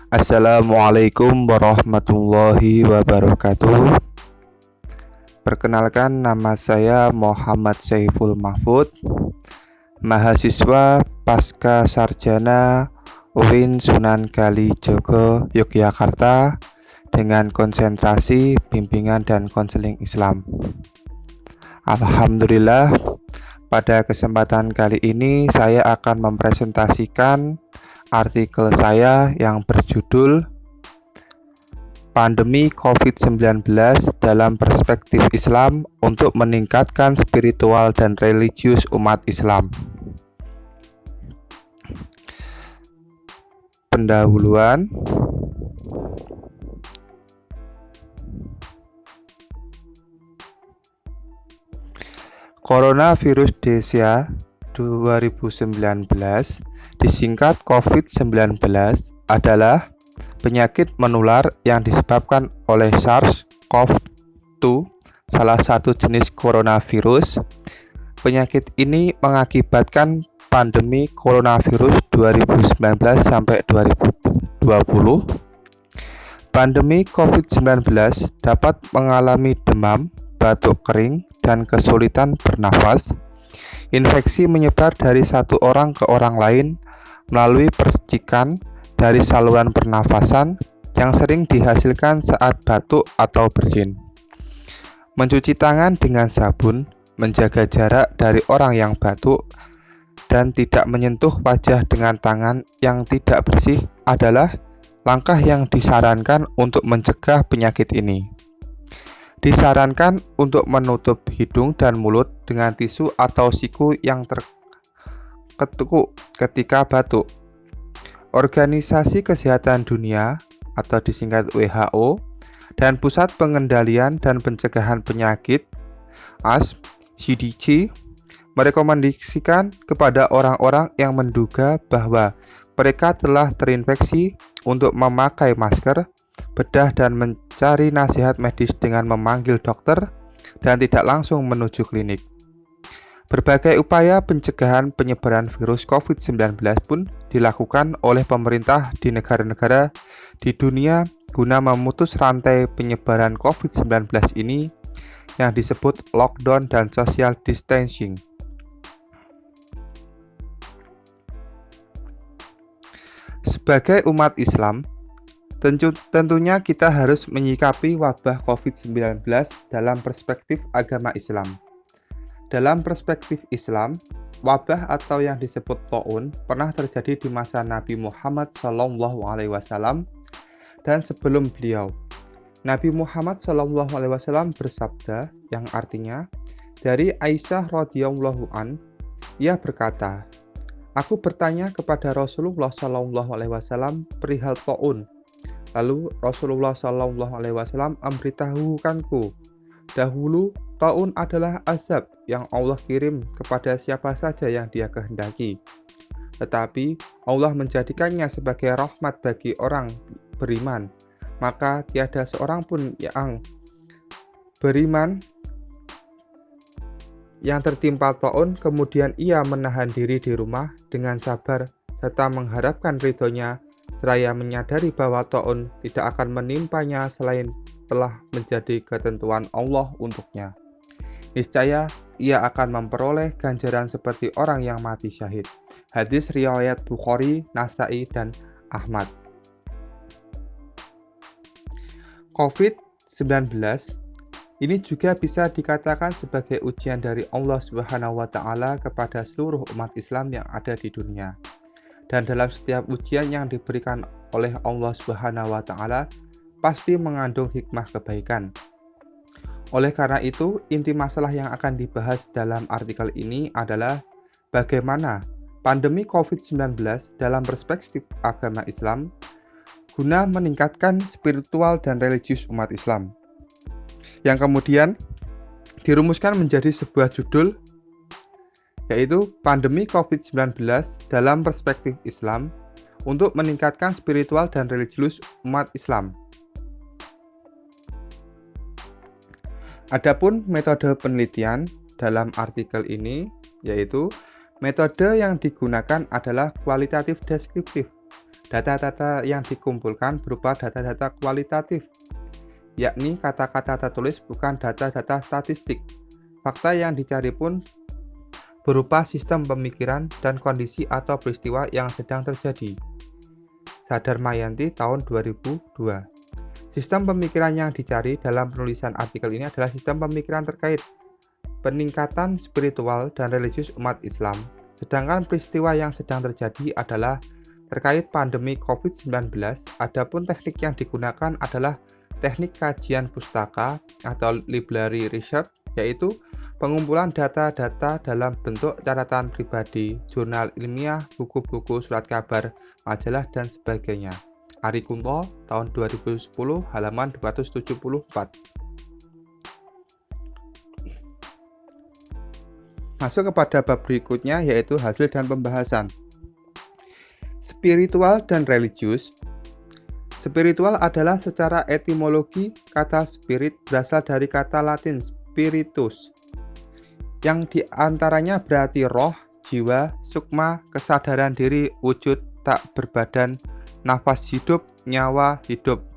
Assalamualaikum warahmatullahi wabarakatuh. Perkenalkan, nama saya Muhammad Saiful Mahfud, mahasiswa Pasca Sarjana UIN Sunan Kalijaga, Yogyakarta, dengan konsentrasi bimbingan dan konseling Islam. Alhamdulillah, pada kesempatan kali ini saya akan mempresentasikan artikel saya yang berjudul Pandemi COVID-19 dalam Perspektif Islam untuk Meningkatkan Spiritual dan Religius Umat Islam. Pendahuluan. Coronavirus Desia 2019, disingkat COVID-19, adalah penyakit menular yang disebabkan oleh SARS-CoV-2, salah satu jenis coronavirus. Penyakit ini mengakibatkan pandemi coronavirus 2019 sampai 2020. Pandemi COVID-19 dapat mengalami demam, batuk kering, dan kesulitan bernafas. Infeksi menyebar dari satu orang ke orang lain melalui percikan dari saluran pernafasan yang sering dihasilkan saat batuk atau bersin. Mencuci tangan dengan sabun, menjaga jarak dari orang yang batuk, dan tidak menyentuh wajah dengan tangan yang tidak bersih adalah langkah yang disarankan untuk mencegah penyakit ini. Disarankan untuk menutup hidung dan mulut dengan tisu atau siku yang terketuk ketika batuk. Organisasi Kesehatan Dunia atau disingkat WHO dan Pusat Pengendalian dan Pencegahan Penyakit (CDC) merekomendasikan kepada orang-orang yang menduga bahwa mereka telah terinfeksi untuk memakai masker, bedah, dan mencari nasihat medis dengan memanggil dokter dan tidak langsung menuju klinik. Berbagai upaya pencegahan penyebaran virus COVID-19 pun dilakukan oleh pemerintah di negara-negara di dunia guna memutus rantai penyebaran COVID-19 ini yang disebut lockdown dan social distancing. Sebagai umat Islam, tentunya kita harus menyikapi wabah COVID-19 dalam perspektif agama Islam. Dalam perspektif Islam, wabah atau yang disebut ta'un pernah terjadi di masa Nabi Muhammad SAW dan sebelum beliau. Nabi Muhammad SAW bersabda yang artinya, dari Aisyah radhiyallahu an, ia berkata, "Aku bertanya kepada Rasulullah SAW perihal ta'un. Lalu Rasulullah SAW memberitahukanku, dahulu ta'un adalah azab yang Allah kirim kepada siapa saja yang Dia kehendaki. Tetapi Allah menjadikannya sebagai rahmat bagi orang beriman. Maka tiada seorang pun yang beriman yang tertimpa ta'un kemudian ia menahan diri di rumah dengan sabar serta mengharapkan ridhonya, seraya menyadari bahwa ta'un tidak akan menimpanya selain telah menjadi ketentuan Allah untuknya. Niscaya ia akan memperoleh ganjaran seperti orang yang mati syahid." Hadis riwayat Bukhari, Nasa'i, dan Ahmad. COVID-19 ini juga bisa dikatakan sebagai ujian dari Allah Subhanahu wa Ta'ala kepada seluruh umat Islam yang ada di dunia. Dan dalam setiap ujian yang diberikan oleh Allah Subhanahu wa Ta'ala pasti mengandung hikmah kebaikan. Oleh karena itu, inti masalah yang akan dibahas dalam artikel ini adalah bagaimana pandemi COVID-19 dalam perspektif agama Islam guna meningkatkan spiritual dan religius umat Islam, yang kemudian dirumuskan menjadi sebuah judul, yaitu Pandemi COVID-19 dalam Perspektif Islam untuk Meningkatkan Spiritual dan Religius Umat Islam. Adapun metode penelitian dalam artikel ini, yaitu metode yang digunakan adalah kualitatif deskriptif Data-data yang dikumpulkan berupa data-data kualitatif, yakni kata-kata tertulis bukan data-data statistik. Fakta yang dicari pun berupa sistem pemikiran dan kondisi atau peristiwa yang sedang terjadi. Sadarmayanti tahun 2002. Sistem pemikiran yang dicari dalam penulisan artikel ini adalah sistem pemikiran terkait peningkatan spiritual dan religius umat Islam, sedangkan peristiwa yang sedang terjadi adalah terkait pandemi COVID-19. Adapun teknik yang digunakan adalah teknik kajian pustaka atau library research, yaitu pengumpulan data-data dalam bentuk catatan pribadi, jurnal ilmiah, buku-buku, surat kabar, majalah, dan sebagainya. Ari Kunto, tahun 2010, halaman 274. Masuk kepada bab berikutnya, yaitu hasil dan pembahasan. Spiritual dan religius. Spiritual adalah secara etimologi kata spirit berasal dari kata Latin spiritus, yang diantaranya berarti roh, jiwa, sukma, kesadaran diri, wujud, tak berbadan, nafas hidup, nyawa hidup.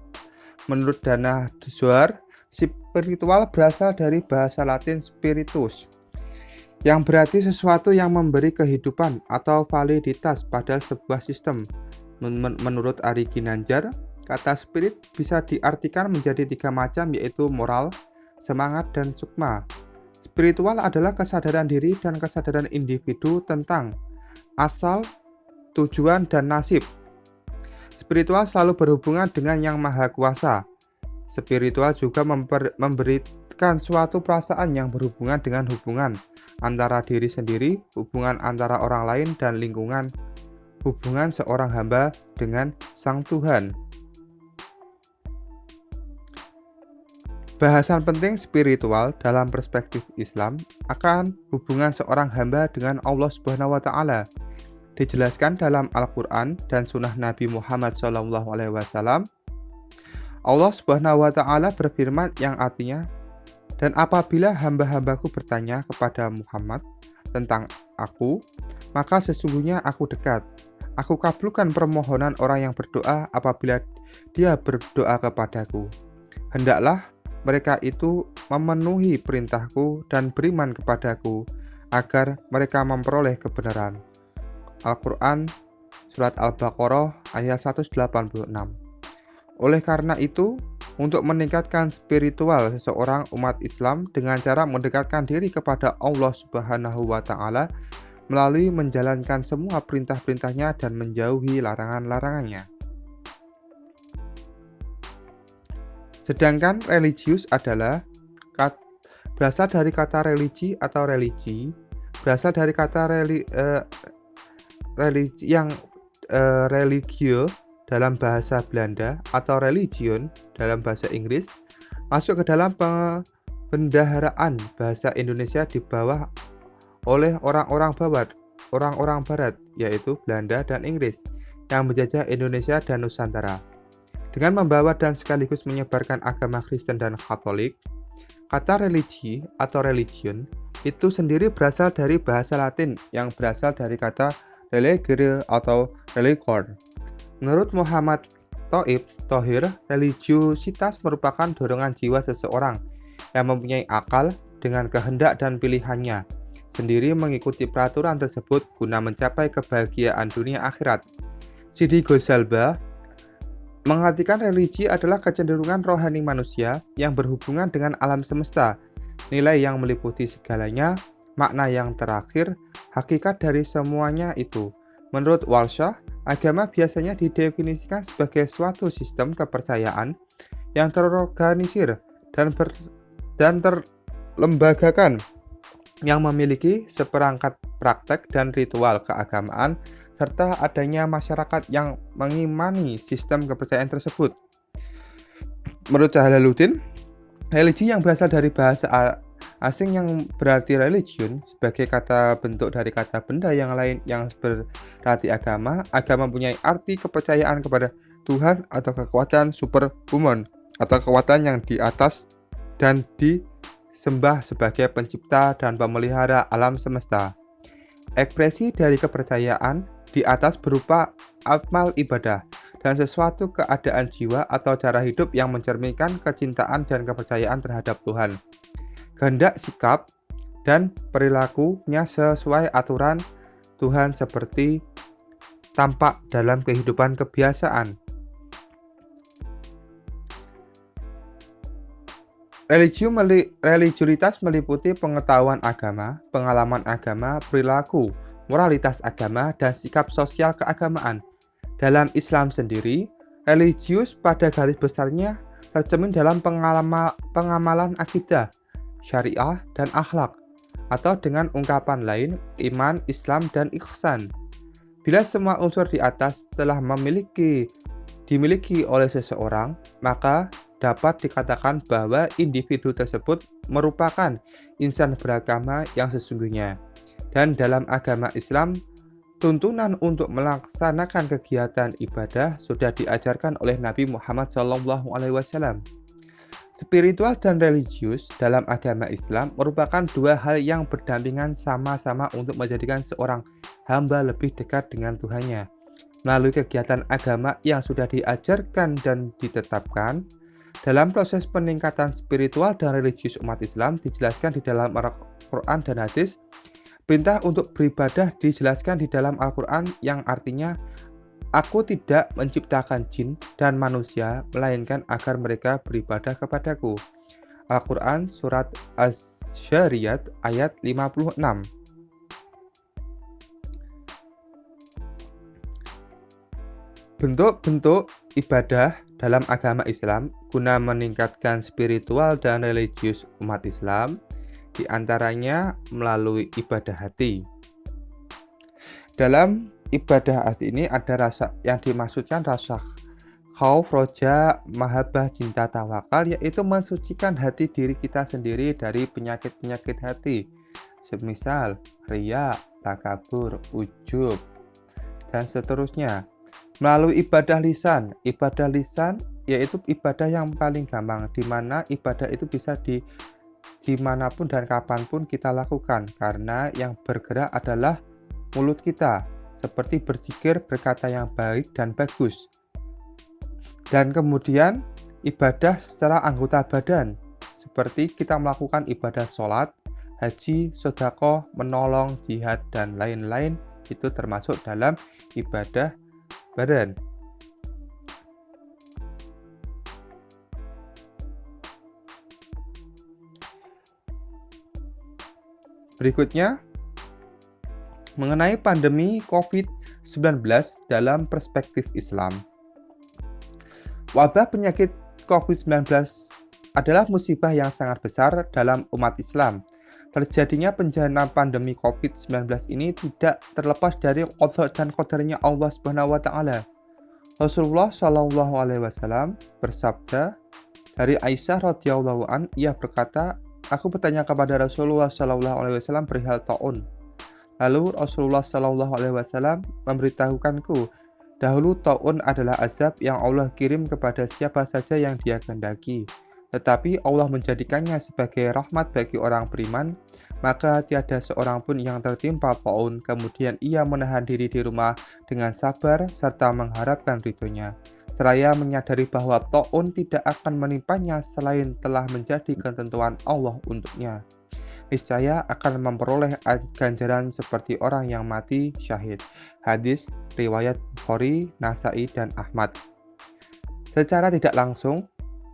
Menurut Dana Dzuar, spiritual berasal dari bahasa Latin spiritus, yang berarti sesuatu yang memberi kehidupan atau validitas pada sebuah sistem. Menurut Ari Ginanjar, kata spirit bisa diartikan menjadi 3 macam, yaitu moral, semangat, dan sukma. Spiritual adalah kesadaran diri dan kesadaran individu tentang asal, tujuan, dan nasib. Spiritual selalu berhubungan dengan Yang Maha Kuasa. Spiritual juga memberikan suatu perasaan yang berhubungan dengan hubungan antara diri sendiri, hubungan antara orang lain dan lingkungan, hubungan seorang hamba dengan Sang Tuhan. Bahasan penting spiritual dalam perspektif Islam akan hubungan seorang hamba dengan Allah Subhanahu wa Ta'ala. Dijelaskan dalam Al-Quran dan Sunnah Nabi Muhammad SAW. Allah Subhanahu wa Ta'ala berfirman yang artinya, "Dan apabila hamba-hambaku bertanya kepada Muhammad tentang aku, maka sesungguhnya aku dekat. Aku kabulkan permohonan orang yang berdoa apabila dia berdoa kepadaku. Hendaklah mereka itu memenuhi perintahku dan beriman kepadaku, agar mereka memperoleh kebenaran." Al-Quran, Surat Al-Baqarah, ayat 186. Oleh karena itu, untuk meningkatkan spiritual seseorang umat Islam dengan cara mendekatkan diri kepada Allah Subhanahu wa Ta'ala melalui menjalankan semua perintah-perintahnya dan menjauhi larangan-larangannya. Sedangkan religius adalah berasal dari kata religi atau religi, berasal dari kata religio dalam bahasa Belanda atau religion dalam bahasa Inggris, masuk ke dalam pembendaharaan bahasa Indonesia di bawah oleh orang-orang barat, yaitu Belanda dan Inggris, yang menjajah Indonesia dan Nusantara. Dengan membawa dan sekaligus menyebarkan agama Kristen dan Katolik, kata religi atau religion itu sendiri berasal dari bahasa Latin yang berasal dari kata religere atau religor. Menurut Muhammad Thohir, religiusitas merupakan dorongan jiwa seseorang yang mempunyai akal dengan kehendak dan pilihannya sendiri mengikuti peraturan tersebut guna mencapai kebahagiaan dunia akhirat. Sidi Ghazalba mengartikan religi adalah kecenderungan rohani manusia yang berhubungan dengan alam semesta, nilai yang meliputi segalanya, makna yang terakhir, hakikat dari semuanya itu. Menurut Walshah, agama biasanya didefinisikan sebagai suatu sistem kepercayaan yang terorganisir dan terlembagakan, yang memiliki seperangkat praktek dan ritual keagamaan, serta adanya masyarakat yang mengimani sistem kepercayaan tersebut. Menurut Jalaluddin, religi yang berasal dari bahasa asing yang berarti religion sebagai kata bentuk dari kata benda yang lain yang berarti agama mempunyai arti kepercayaan kepada Tuhan atau kekuatan superhuman atau kekuatan yang di atas dan disembah sebagai pencipta dan pemelihara alam semesta. Ekspresi dari kepercayaan di atas berupa amal ibadah, dan sesuatu keadaan jiwa atau cara hidup yang mencerminkan kecintaan dan kepercayaan terhadap Tuhan. Kehendak sikap dan perilakunya sesuai aturan Tuhan seperti tampak dalam kehidupan kebiasaan. Religiulitas meliputi pengetahuan agama, pengalaman agama, perilaku, moralitas agama, dan sikap sosial keagamaan. Dalam Islam sendiri, religius pada garis besarnya tercermin dalam pengamalan akidah, syariah, dan akhlak, atau dengan ungkapan lain, iman, Islam, dan ihsan. Bila semua unsur di atas telah dimiliki oleh seseorang, maka dapat dikatakan bahwa individu tersebut merupakan insan beragama yang sesungguhnya. Dan dalam agama Islam, tuntunan untuk melaksanakan kegiatan ibadah sudah diajarkan oleh Nabi Muhammad SAW. Spiritual dan religius dalam agama Islam merupakan dua hal yang berdampingan sama-sama untuk menjadikan seorang hamba lebih dekat dengan Tuhannya. Melalui kegiatan agama yang sudah diajarkan dan ditetapkan, dalam proses peningkatan spiritual dan religius umat Islam dijelaskan di dalam Al-Quran dan hadis. Perintah untuk beribadah dijelaskan di dalam Al-Quran yang artinya, Aku tidak menciptakan jin dan manusia, melainkan agar mereka beribadah kepadaku. Al-Quran Surat Asy-Syariyat ayat 56. Bentuk-bentuk ibadah dalam agama Islam guna meningkatkan spiritual dan religius umat Islam, diantaranya melalui ibadah hati. Dalam ibadah hati ini ada rasa yang dimaksudkan rasa khauf, roja, mahabbah, cinta, tawakal, yaitu mensucikan hati diri kita sendiri dari penyakit-penyakit hati, semisal riya, takabur, ujub, dan seterusnya. Melalui ibadah lisan yaitu ibadah yang paling gampang, di mana ibadah itu bisa dimanapun dan kapanpun kita lakukan, karena yang bergerak adalah mulut kita, seperti berzikir, berkata yang baik dan bagus. Dan kemudian ibadah secara anggota badan, seperti kita melakukan ibadah sholat, haji, sedekah, menolong, jihad, dan lain-lain, itu termasuk dalam ibadah badan. Berikutnya, mengenai pandemi COVID-19 dalam perspektif Islam. Wabah penyakit COVID-19 adalah musibah yang sangat besar dalam umat Islam. Terjadinya bencana pandemi COVID-19 ini tidak terlepas dari qada dan qadarnya Allah Subhanahu wa taala. Rasulullah Shallallahu alaihi wasallam bersabda dari Aisyah radhiyallahu an, ia berkata, "Aku bertanya kepada Rasulullah Shallallahu alaihi wasallam perihal taun. Lalu Rasulullah Shallallahu alaihi wasallam memberitahukanku, dahulu taun adalah azab yang Allah kirim kepada siapa saja yang Dia kehendaki. Tetapi Allah menjadikannya sebagai rahmat bagi orang beriman, maka tiada seorang pun yang tertimpa taun, kemudian ia menahan diri di rumah dengan sabar serta mengharapkan ridhonya, seraya menyadari bahwa taun tidak akan menimpanya selain telah menjadi ketentuan Allah untuknya. Niscaya akan memperoleh ganjaran seperti orang yang mati syahid." Hadis riwayat Bukhari, Nasai, dan Ahmad. Secara tidak langsung,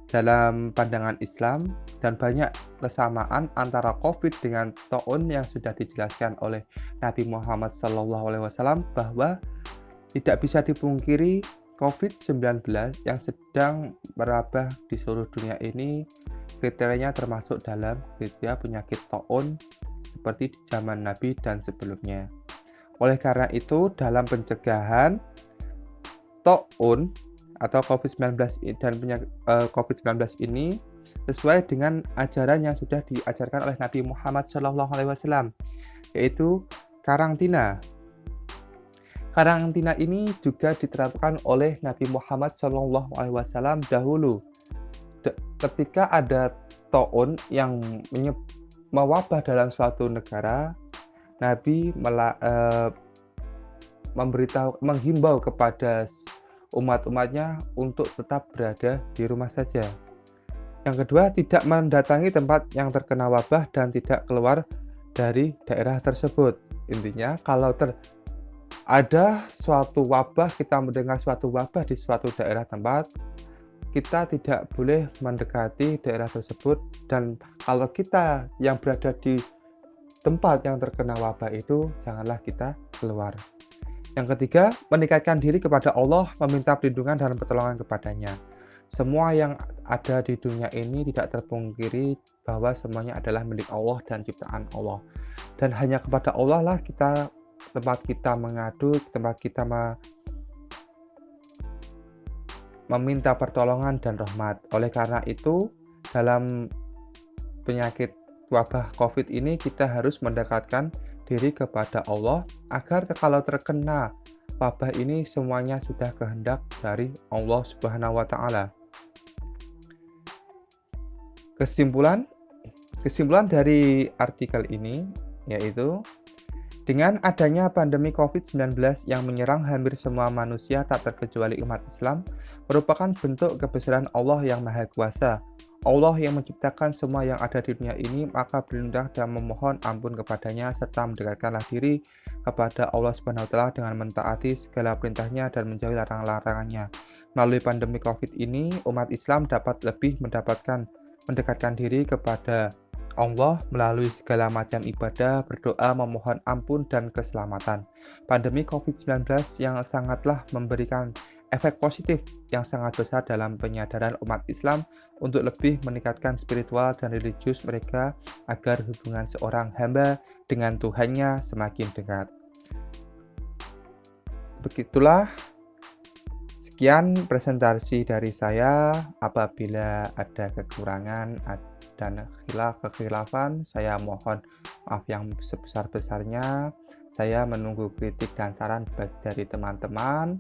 dalam pandangan Islam dan banyak kesamaan antara COVID dengan taun yang sudah dijelaskan oleh Nabi Muhammad SAW, bahwa tidak bisa dipungkiri COVID-19 yang sedang merabah di seluruh dunia ini kriterianya termasuk dalam kriteria penyakit taun seperti di zaman Nabi dan sebelumnya. Oleh karena itu, dalam pencegahan taun atau COVID-19 dan penyakit COVID-19 ini sesuai dengan ajaran yang sudah diajarkan oleh Nabi Muhammad SAW, yaitu karantina. Karantina ini juga diterapkan oleh Nabi Muhammad SAW dahulu. Ketika ada taun yang mewabah dalam suatu negara, Nabi menghimbau kepada umat-umatnya untuk tetap berada di rumah saja. Yang kedua, tidak mendatangi tempat yang terkena wabah dan tidak keluar dari daerah tersebut. Intinya, kalau ada suatu wabah, kita mendengar suatu wabah di suatu daerah tempat, kita tidak boleh mendekati daerah tersebut. Dan kalau kita yang berada di tempat yang terkena wabah itu, janganlah kita keluar. Yang ketiga, mendekatkan diri kepada Allah, meminta perlindungan dan pertolongan kepadanya. Semua yang ada di dunia ini tidak terpungkiri bahwa semuanya adalah milik Allah dan ciptaan Allah. Dan hanya kepada Allah lah tempat kita mengadu, tempat kita meminta pertolongan dan rahmat. Oleh karena itu, dalam penyakit wabah COVID ini kita harus mendekatkan diri kepada Allah agar kalau terkena wabah ini semuanya sudah kehendak dari Allah Subhanahu wa taala. Kesimpulan dari artikel ini yaitu dengan adanya pandemi COVID-19 yang menyerang hampir semua manusia tak terkecuali umat Islam merupakan bentuk kebesaran Allah yang Maha Kuasa. Allah yang menciptakan semua yang ada di dunia ini, maka berlindung dan memohon ampun kepadanya serta mendekatkanlah diri kepada Allah Subhanahu wa taala dengan mentaati segala perintahnya dan menjauhi larangan-larangannya. Melalui pandemi COVID ini, umat Islam dapat lebih mendekatkan diri kepada Allah melalui segala macam ibadah, berdoa, memohon ampun, dan keselamatan. Pandemi COVID-19 yang sangatlah memberikan efek positif yang sangat besar dalam penyadaran umat Islam untuk lebih meningkatkan spiritual dan religius mereka agar hubungan seorang hamba dengan Tuhannya semakin dekat. Begitulah. Sekian presentasi dari saya. Apabila ada kekurangan dan kekhilafan, saya mohon maaf yang sebesar-besarnya. Saya menunggu kritik dan saran dari teman-teman.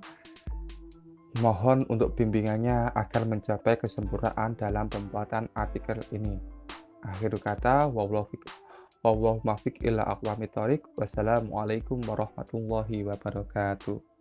Mohon untuk bimbingannya agar mencapai kesempurnaan dalam pembuatan artikel ini. Akhir kata, wallahu muwaffiq ila aqwamit thoriq. Wassalamualaikum warahmatullahi wabarakatuh.